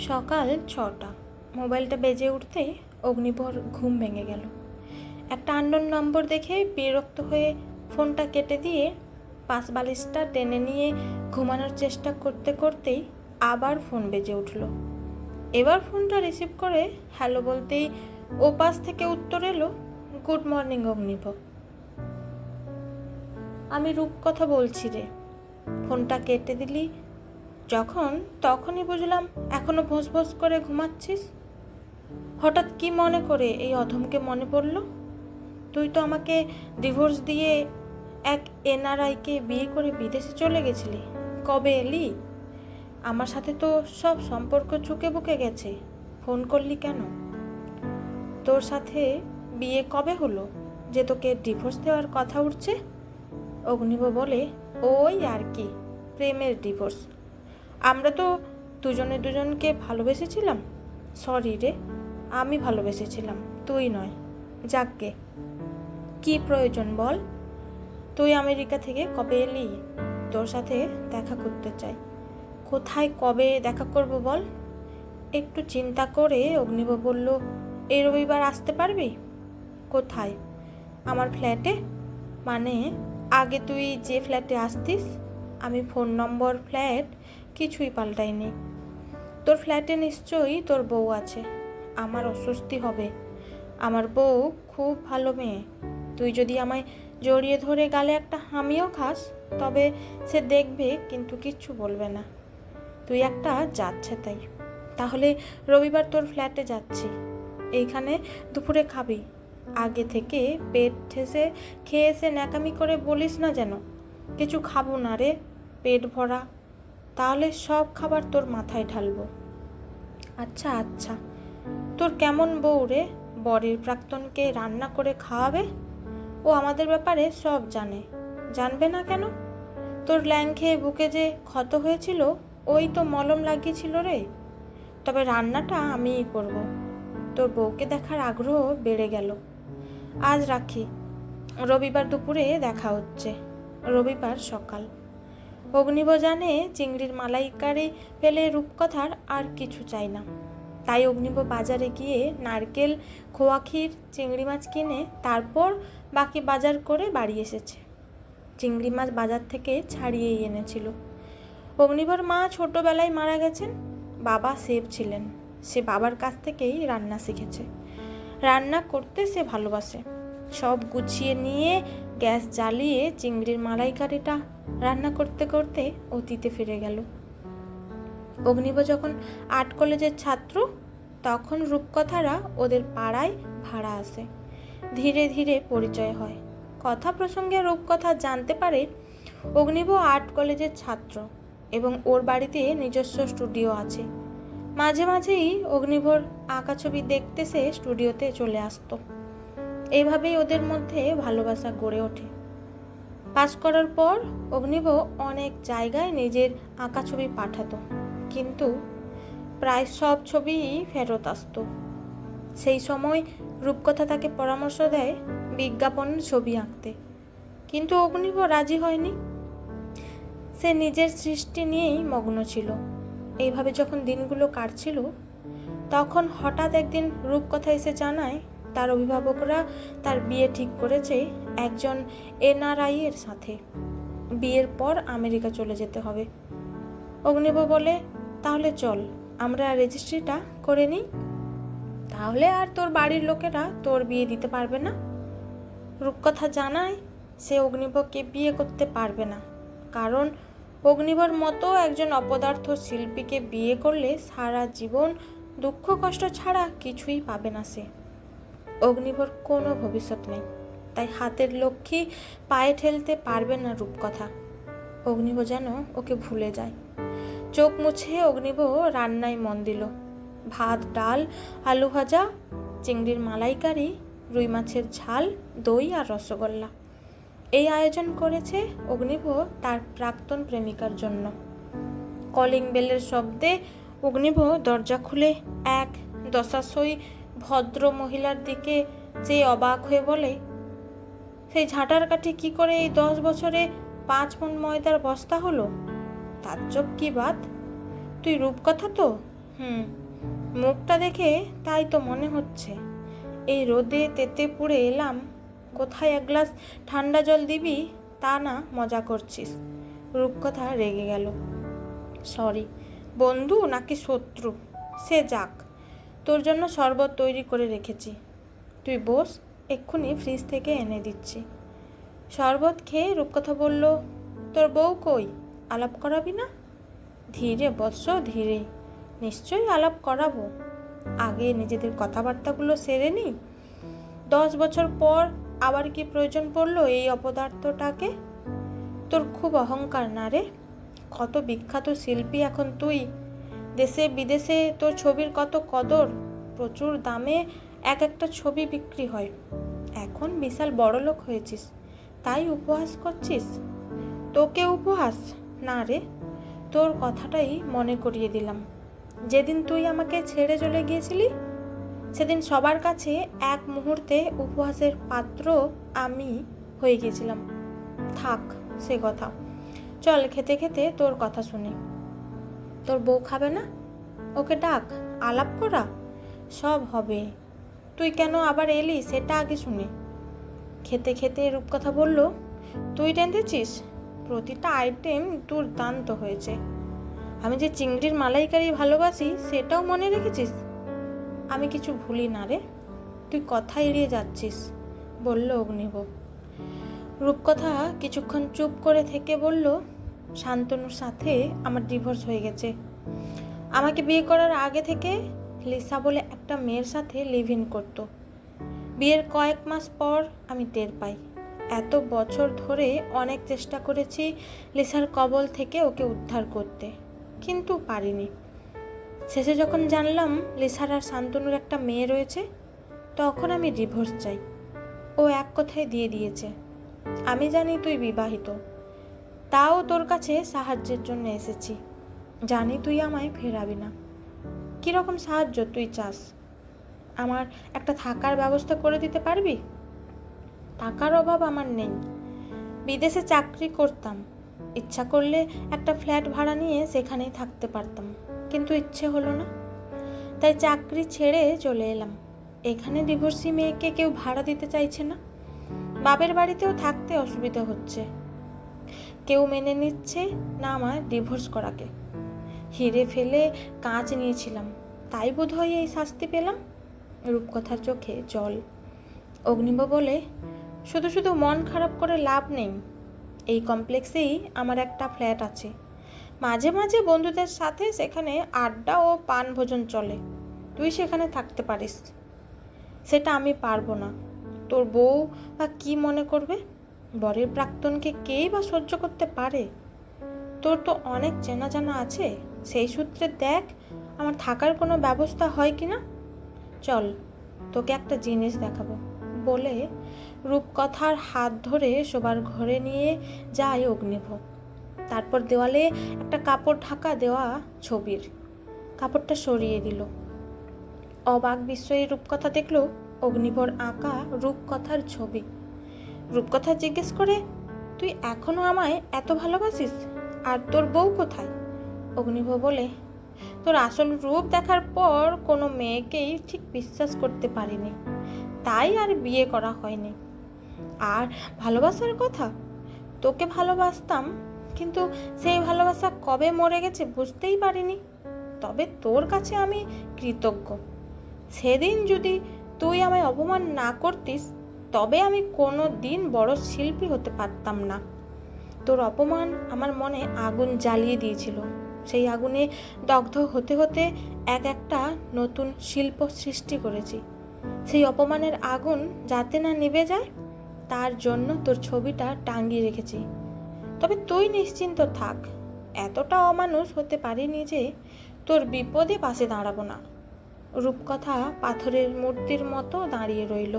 সকাল 6টা। মোবাইলটা বেজে উঠতেই অগ্নিভর ঘুম ভেঙে গেল। একটা আননোন নম্বর দেখে বিরক্ত হয়ে ফোনটা কেটে দিয়ে পাশ বালিশটা টেনে নিয়ে ঘুমানোর চেষ্টা করতে করতেই আবার ফোন বেজে উঠল। এবার ফোনটা রিসিভ করে হ্যালো বলতেই ও পাশ থেকে উত্তর এলো, গুড মর্নিং অগ্নিভ। আমি রূপকথা বলছি রে। ফোনটা কেটে দিলি যখন, তখনই বুঝলাম এখনো ভোঁস ভোঁস করে ঘুমাচ্ছিস। হঠাৎ কি মনে করে এই অধমকে মনে পড়ল? তুই তো আমাকে ডিভোর্স দিয়ে এক এনআরআইকে বিয়ে করে বিদেশে চলে গেছিলি। কবে এলি? আমার সাথে তো সব সম্পর্ক চুকে বুকে গেছে। ফোন করলি কেন? তোর সাথে বিয়ে কবে হলো যে তোকে ডিভোর্স দেওয়ার কথা উঠছে? অগ্নিভ বলে, ওই আর কি, প্রেমের ডিভোর্স। আমরা তো দুজনে দুজনকে ভালোবেসেছিলাম। সরি রে, আমি ভালোবেসেছিলাম, তুই নয়। যাকগে, কি প্রয়োজন বল? তুই আমেরিকা থেকে কবে এলি? তোর সাথে দেখা করতে চাই। কোথায় কবে দেখা করব বল? একটু চিন্তা করে অগ্নিভ বলল, এই রবিবার আসতে পারবি? কোথায়? আমার ফ্ল্যাটে। মানে আগে তুই যে ফ্ল্যাটে আসতিস। আমি ফোন নম্বর, ফ্ল্যাট কিছুই পাল্টাইনি। তোর ফ্ল্যাটে নিশ্চয়ই তোর বউ আছে। আমার অস্বস্তি হবে। আমার বউ খুব ভালো মেয়ে। তুই যদি আমায় জড়িয়ে ধরে গালে একটা হামিও খাস, তবে সে দেখবে কিন্তু কিচ্ছু বলবে না। তুই একটা যাচ্ছে তাই। তাহলে রবিবার তোর ফ্ল্যাটে যাচ্ছি। এইখানে দুপুরে খাবি। আগে থেকে পেট ঠেসে খেয়ে এসে ন্যাকামি করে বলিস না যেন কিছু খাবো না রে, পেট ভরা। তাহলে সব খাবার তোর মাথায় ঢালবো। আচ্ছা আচ্ছা। তোর কেমন বউ রে, বরের প্রাক্তনকে রান্না করে খাওয়াবে? ও আমাদের ব্যাপারে সব জানে। জানবে না কেন? তোর ল্যাং খেয়ে বুকে যে ক্ষত হয়েছিল, ওই তো মলম লাগিয়েছিল রে। তবে রান্নাটা আমিই করব। তোর বউকে দেখার আগ্রহ বেড়ে গেল। আজ রাখি, রবিবার দুপুরে দেখা হচ্ছে। রবিবার সকাল। অগ্নিভ জানে চিংড়ির মালাইকারি পেলে রূপকথার আর কিছু চাই না। তাই অগ্নিভ বাজারে গিয়ে নারকেল, খোয়া ক্ষীর, চিংড়ি মাছ কিনে তারপর বাকি বাজার করে বাড়ি এসেছে। চিংড়ি মাছ বাজার থেকে ছাড়িয়েই এনেছিল। অগ্নিভর মা ছোটবেলায় মারা গেছেন। বাবা শেফ ছিলেন। সে বাবার কাছ থেকেই রান্না শিখেছে। রান্না করতে সে ভালোবাসে। সব গুছিয়ে নিয়ে গ্যাস জ্বালিয়ে চিংড়ির মালাইকারিটা রান্না করতে করতে অতীতে ফিরে গেল। অগ্নিভ যখন আর্ট কলেজের ছাত্র, তখন রূপকথারা ওদের পাড়ায় ভাড়া আসে। ধীরে ধীরে পরিচয় হয়। কথা প্রসঙ্গে রূপকথা জানতে পারে অগ্নিভ আর্ট কলেজের ছাত্র এবং ওর বাড়িতে নিজস্ব স্টুডিও আছে। মাঝে মাঝেই অগ্নিভর আঁকা ছবি দেখতে সে স্টুডিওতে চলে আসতো। এইভাবেই ওদের মধ্যে ভালোবাসা গড়ে ওঠে। পাস করার পর অগ্নিভ অনেক জায়গায় নিজের আঁকা ছবি পাঠাতো, কিন্তু প্রায় সব ছবিই ফেরত আসতো। সেই সময় রূপকথা তাকে পরামর্শ দেয় বিজ্ঞাপনের ছবি আঁকতে, কিন্তু অগ্নিভ রাজি হয়নি। সে নিজের সৃষ্টি নিয়েই মগ্ন ছিল। এইভাবে যখন দিনগুলো কাটছিল, তখন হঠাৎ একদিন রূপকথা এসে জানায় তার অভিভাবকরা তার বিয়ে ঠিক করেছে একজন এনআরআই এর সাথে। বিয়ের পর আমেরিকা চলে যেতে হবে। অগ্নিভ বলে, তাহলে চল আমরা রেজিস্ট্রিটা করে নিই। তাহলে আর তোর বাড়ির লোকেরা তোর বিয়ে দিতে পারবে না। রূপকথা জানায় সে অগ্নিভকে বিয়ে করতে পারবে না, কারণ অগ্নিভর মতো একজন অপদার্থ শিল্পীকে বিয়ে করলে সারা জীবন দুঃখ কষ্ট ছাড়া কিছুই পাবে না সে। অগ্নিভর কোনো ভবিষ্যৎ নেই, তাই হাতের লক্ষ্মী পায়ে ঠেলতে পারবে না রূপকথা। অগ্নিভ যেন ওকে ভুলে যায়। চোখ মুছে অগ্নিভ রান্নায় মন দিল। ভাত, ডাল, আলু ভাজা, চিংড়ির মালাইকারি, রুই মাছের ঝাল, দই আর রসগোল্লা। এই আয়োজন করেছে অগ্নিভ তার প্রাক্তন প্রেমিকার জন্য। কলিং বেলের শব্দে অগ্নিভ দরজা খুলে এক দশাশই ভদ্র মহিলার দিকে চেয়ে অবাক হয়ে বলে, সেই ঝাঁটার কাঠি কি করে এই 10 বছরে 5 মণ ময়দার বস্তা হলো? তাজ্জব কি বাত! তুই রূপকথা তো? হুম, মুখটা দেখে তাই তো মনে হচ্ছে। এই রোদে তেতে পুড়ে এলাম, কোথায় এক গ্লাস ঠান্ডা জল দিবি তা না মজা করছিস। রূপকথা রেগে গেল। সরি, বন্ধু নাকি শত্রু সে যাক, তোর জন্য শরবত তৈরি করে রেখেছি, তুই বস, এক্ষুনি ফ্রিজ থেকে এনে দিচ্ছি। শরবত খেয়ে রূপকথা বলল, তোর বউ কই, আলাপ করাবি না? ধীরে বৎস ধীরে, নিশ্চয়ই আলাপ করাবো, আগে নিজেদের কথাবার্তাগুলো সেরে নি। 10 বছর পর আবার কি প্রয়োজন পড়লো এই অপদার্থটাকে? তোর খুব অহংকার না রে? কত বিখ্যাত শিল্পী এখন তুই, দেশে বিদেশে তোর ছবির কত কদর, প্রচুর দামে এক একটা ছবি বিক্রি হয়। এখন বিশাল বড়লোক হয়েছিস, তাই উপহাস করছিস? তোকে উপহাস না রে, তোর কথাটাই মনে করিয়ে দিলাম। যেদিন তুই আমাকে ছেড়ে চলে গিয়েছিলি সেদিন সবার কাছে এক মুহূর্তে উপহাসের পাত্র আমি হয়ে গিয়েছিলাম। থাক সে কথা, চল খেতে খেতে তোর কথা শুনি। তোর বউ খাবে না? ওকে ডাক, আলাপ করা, সব হবে। তুই কেন আবার এলি সেটা আগে শুনি। খেতে খেতে রূপকথা বলল, তুই রেঁধেছিস, প্রতিটা আইটেম দুর্দান্ত হয়েছে। আমি যে চিংড়ির মালাইকারি ভালোবাসি সেটাও মনে রেখেছিস। আমি কিছু ভুলি না রে, তুই কথা এড়িয়ে যাচ্ছিস, বলল অগ্নিভ। রূপকথা কিছুক্ষণ চুপ করে থেকে বলল, শান্তনুর সাথে আমার ডিভোর্স হয়ে গেছে। আমাকে বিয়ে করার আগে থেকে লিসা বলে একটা মেয়ের সাথে লিভ ইন করতো। বিয়ের কয়েক মাস পর আমি টের পাই। এত বছর ধরে অনেক চেষ্টা করেছি লিসার কবল থেকে ওকে উদ্ধার করতে, কিন্তু পারিনি। শেষে যখন জানলাম লিসার আর শান্তনুর একটা মেয়ে রয়েছে, তখন আমি ডিভোর্স চাই। ও এক কথায় দিয়ে দিয়েছে। আমি জানি তুই বিবাহিত, তাও তোর কাছে সাহায্যের জন্য এসেছি। জানি তুই আমায় ফেরাবি না। কীরকম সাহায্য তুই চাস? আমার একটা থাকার ব্যবস্থা করে দিতে পারবি? টাকার অভাব আমার নেই, বিদেশে চাকরি করতাম, ইচ্ছা করলে একটা ফ্ল্যাট ভাড়া নিয়ে সেখানেই থাকতে পারতাম, কিন্তু ইচ্ছে হলো না, তাই চাকরি ছেড়ে চলে এলাম। এখানে ডিভোর্সি মেয়েকে কেউ ভাড়া দিতে চাইছে না, বাপের বাড়িতেও থাকতে অসুবিধা হচ্ছে, কেউ মেনে নিচ্ছে না আমার ডিভোর্স করাকে। হিরে ফেলে কাঁচ নিয়েছিলাম, তাই বোধহয় এই শাস্তি পেলাম। রূপকথার চোখে জল। অগ্নিভ বলে, শুধু শুধু মন খারাপ করে লাভ নেই। এই কমপ্লেক্সেই আমার একটা ফ্ল্যাট আছে, মাঝে মাঝে বন্ধুদের সাথে সেখানে আড্ডা ও পান ভোজন চলে, তুই সেখানে থাকতে পারিস। সেটা আমি পারবো না। তোর বউ বা কী মনে করবে? বরের প্রাক্তনকে কেই বা সহ্য করতে পারে? তোর তো অনেক চেনা জানা আছে, সেই সূত্রে দেখ আমার থাকার কোনো ব্যবস্থা হয় কি না। চল, তোকে একটা জিনিস দেখাবো, বলে রূপকথার হাত ধরে শোবার ঘরে নিয়ে যায় অগ্নিভ। তারপর দেওয়ালে একটা কাপড় ঢাকা দেওয়া ছবির কাপড়টা সরিয়ে দিল। অবাক বিস্ময়ী রূপকথা দেখল অগ্নিভর আঁকা রূপকথার ছবি। রূপকথা জিজ্ঞেস করে, তুই এখনো আমায় এত ভালোবাসিস? আর তোর বউ কোথায়? অগ্নিভ বলে, তোর আসল রূপ দেখার পর কোনো মেয়েকেই ঠিক বিশ্বাস করতে পারিনি, তাই আর বিয়ে করা হয়নি। আর ভালোবাসার কথা, তোকে ভালোবাসতাম, কিন্তু সেই ভালোবাসা কবে মরে গেছে বুঝতেই পারিনি। তবে তোর কাছে আমি কৃতজ্ঞ। সেদিন যদি তুই আমায় অপমান না করতিস, তবে আমি কোনো দিন বড় শিল্পী হতে পারতাম না। তোর অপমান আমার মনে আগুন জ্বালিয়ে দিয়েছিল, সেই আগুনে দগ্ধ হতে হতে এক একটা নতুন শিল্প সৃষ্টি করেছি। সেই অপমানের আগুন যাতে না নিভে যায়, তার জন্য তোর ছবিটা টাঙিয়ে রেখেছি। তবে তুই নিশ্চিন্ত থাক, এতটা অমানুষ হতে পারিনি যে তোর বিপদে পাশে দাঁড়াবো না। রূপকথা পাথরের মূর্তির মতো দাঁড়িয়ে রইল।